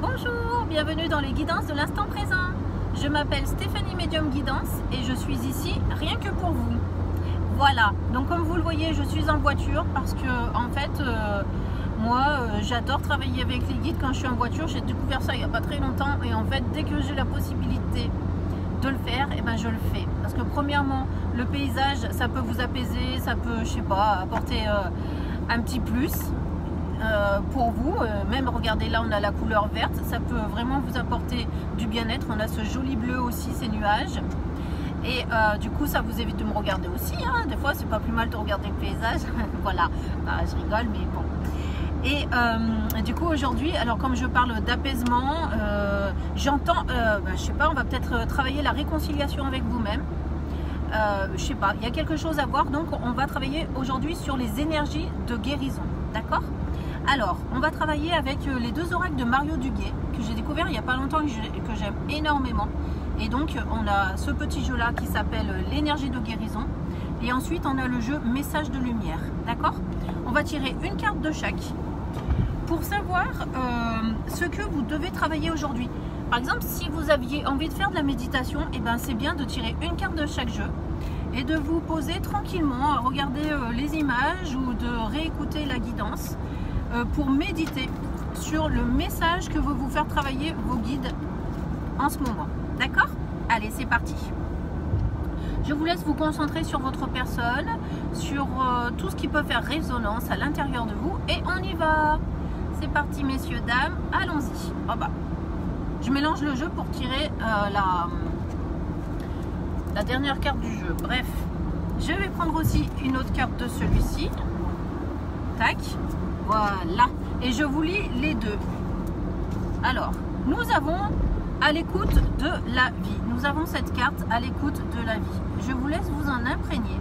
Bonjour, bienvenue dans les guidances de l'instant présent. Je m'appelle Stéphanie Medium Guidance et je suis ici rien que pour vous. Voilà, donc comme vous le voyez, je suis en voiture parce que en fait, j'adore travailler avec les guides quand je suis en voiture. J'ai découvert ça il n'y a pas très longtemps et en fait, dès que j'ai la possibilité de le faire, et ben je le fais. Parce que premièrement, le paysage, ça peut vous apaiser, ça peut, je sais pas, apporter un petit plus. Pour vous, même regardez là on a la couleur verte, ça peut vraiment vous apporter du bien-être. On a ce joli bleu aussi, ces nuages, et du coup ça vous évite de me regarder aussi, hein. Des fois c'est pas plus mal de regarder le paysage. Voilà, je rigole mais bon. Et du coup aujourd'hui, alors comme je parle d'apaisement, j'entends, je sais pas, on va peut-être travailler la réconciliation avec vous-même. Je sais pas, il y a quelque chose à voir, donc on va travailler aujourd'hui sur les énergies de guérison, d'accord? Alors, on va travailler avec les deux oracles de Mario Duguay, que j'ai découvert il n'y a pas longtemps, que j'aime énormément. Et donc, on a ce petit jeu-là qui s'appelle l'énergie de guérison. Et ensuite, on a le jeu message de lumière, d'accord? On va tirer une carte de chaque pour savoir ce que vous devez travailler aujourd'hui. Par exemple, si vous aviez envie de faire de la méditation, et ben c'est bien de tirer une carte de chaque jeu et de vous poser tranquillement à regarder les images ou de réécouter la guidance pour méditer sur le message que veut vous faire travailler vos guides en ce moment. D'accord? Allez, c'est parti. Je vous laisse vous concentrer sur votre personne, sur tout ce qui peut faire résonance à l'intérieur de vous et on y va. C'est parti, messieurs, dames, allons-y. Oh bah. Je mélange le jeu pour tirer la dernière carte du jeu. Bref, je vais prendre aussi une autre carte de celui-ci. Tac, voilà. Et je vous lis les deux. Alors, nous avons à l'écoute de la vie. Nous avons cette carte à l'écoute de la vie. Je vous laisse vous en imprégner.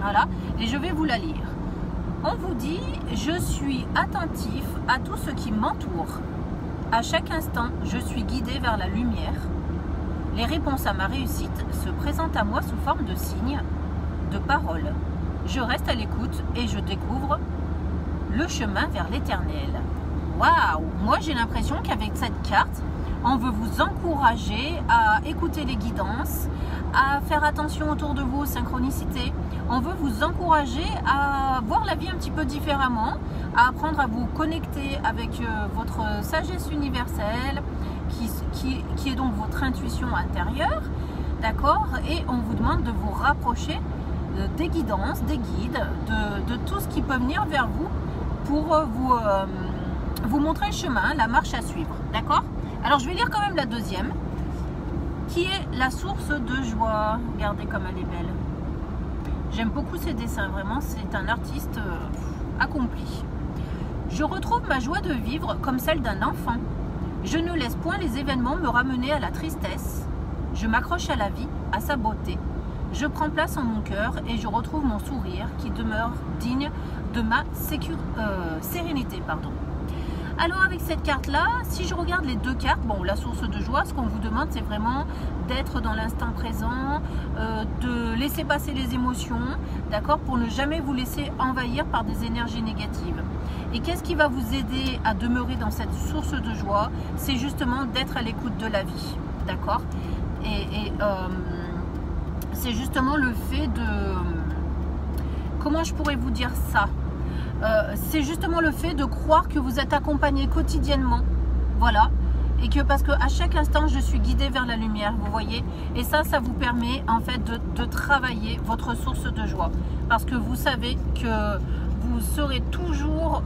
Voilà, et je vais vous la lire. On vous dit, je suis attentif à tout ce qui m'entoure. À chaque instant, je suis guidé vers la lumière. Les réponses à ma réussite se présentent à moi sous forme de signes, de paroles. Je reste à l'écoute et je découvre le chemin vers l'éternel. Waouh! Moi, j'ai l'impression qu'avec cette carte, on veut vous encourager à écouter les guidances, à faire attention autour de vous aux synchronicités. On veut vous encourager à voir la vie un petit peu différemment, à apprendre à vous connecter avec votre sagesse universelle, qui est donc votre intuition intérieure, d'accord? Et on vous demande de vous rapprocher des guidances, des guides, de tout ce qui peut venir vers vous pour vous montrer le chemin, la marche à suivre, d'accord? Alors je vais lire quand même la deuxième, qui est la source de joie. Regardez comme elle est belle. J'aime beaucoup ses dessins, vraiment, c'est un artiste accompli. Je retrouve ma joie de vivre comme celle d'un enfant. Je ne laisse point les événements me ramener à la tristesse. Je m'accroche à la vie, à sa beauté. Je prends place en mon cœur et je retrouve mon sourire qui demeure digne de ma sérénité. Alors avec cette carte-là, si je regarde les deux cartes, bon, la source de joie, ce qu'on vous demande, c'est vraiment d'être dans l'instant présent, de laisser passer les émotions, d'accord, pour ne jamais vous laisser envahir par des énergies négatives. Et qu'est-ce qui va vous aider à demeurer dans cette source de joie? C'est justement d'être à l'écoute de la vie, d'accord? Et c'est justement le fait de... Comment je pourrais vous dire ça? C'est justement le fait de croire que vous êtes accompagné quotidiennement, voilà, et que parce qu'à chaque instant je suis guidée vers la lumière, vous voyez, et ça vous permet en fait de travailler votre source de joie, parce que vous savez que vous serez toujours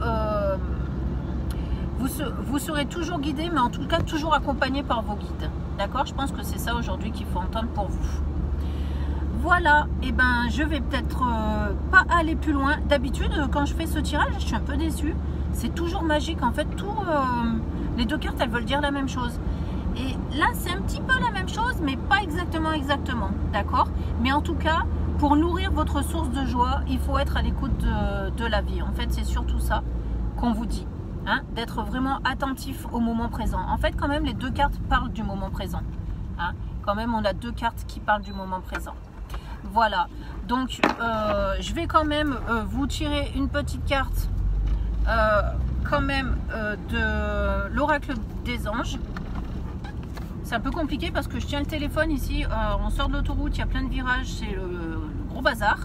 vous serez toujours guidé, mais en tout cas toujours accompagné par vos guides, d'accord? Je pense que c'est ça aujourd'hui qu'il faut entendre pour vous. Voilà, et ben je vais peut-être pas aller plus loin. D'habitude, quand je fais ce tirage, je suis un peu déçue. C'est toujours magique, en fait, les deux cartes, elles veulent dire la même chose. Et là, c'est un petit peu la même chose, mais pas exactement, d'accord? Mais en tout cas, pour nourrir votre source de joie, il faut être à l'écoute de la vie. En fait, c'est surtout ça qu'on vous dit, hein, d'être vraiment attentif au moment présent. En fait, quand même, les deux cartes parlent du moment présent. Hein. Quand même, on a deux cartes qui parlent du moment présent. Voilà, donc je vais quand même vous tirer une petite carte quand même de l'oracle des anges. C'est un peu compliqué parce que je tiens le téléphone ici, on sort de l'autoroute, il y a plein de virages, c'est le gros bazar.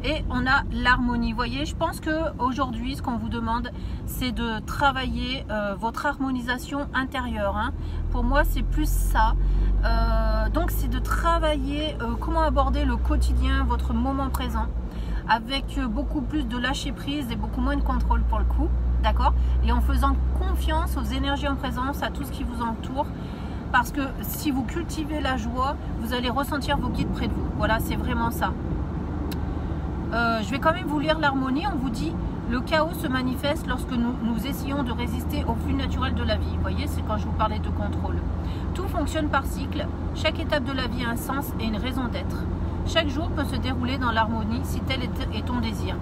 Et on a l'harmonie. Vous voyez, je pense qu'aujourd'hui, ce qu'on vous demande, c'est de travailler votre harmonisation intérieure. Hein. Pour moi, c'est plus ça. Donc, c'est de travailler comment aborder le quotidien, votre moment présent, avec beaucoup plus de lâcher prise et beaucoup moins de contrôle pour le coup. D'accord? Et en faisant confiance aux énergies en présence, à tout ce qui vous entoure. Parce que si vous cultivez la joie, vous allez ressentir vos guides près de vous. Voilà, c'est vraiment ça. Je vais quand même vous lire l'harmonie. On vous dit, le chaos se manifeste lorsque nous essayons de résister au flux naturel de la vie. Vous voyez, c'est quand je vous parlais de contrôle. Tout fonctionne par cycle. Chaque étape de la vie a un sens et une raison d'être. Chaque jour peut se dérouler dans l'harmonie si tel est ton désir.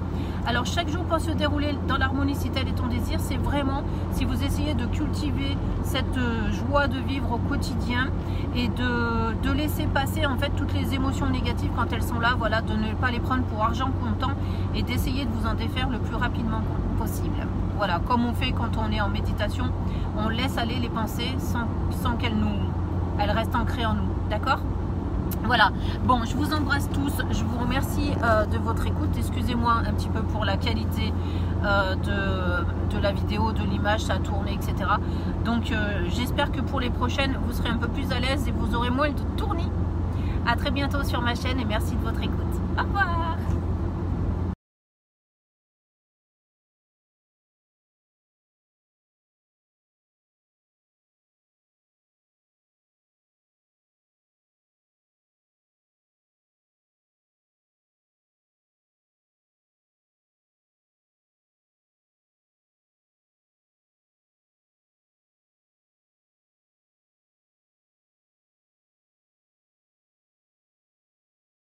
Alors chaque jour peut se dérouler dans l'harmonie si tel est ton désir. C'est vraiment si vous essayez de cultiver cette joie de vivre au quotidien et de laisser passer en fait toutes les émotions négatives quand elles sont là. Voilà, de ne pas les prendre pour argent comptant et d'essayer de vous en défaire le plus rapidement possible. Voilà, comme on fait quand on est en méditation, on laisse aller les pensées sans qu'elles restent ancrées en nous. D'accord ? Voilà, bon, je vous embrasse tous, je vous remercie de votre écoute, excusez-moi un petit peu pour la qualité de la vidéo, de l'image, ça a tourné, etc. Donc j'espère que pour les prochaines, vous serez un peu plus à l'aise et vous aurez moins de tournis. À très bientôt sur ma chaîne et merci de votre écoute. Au revoir.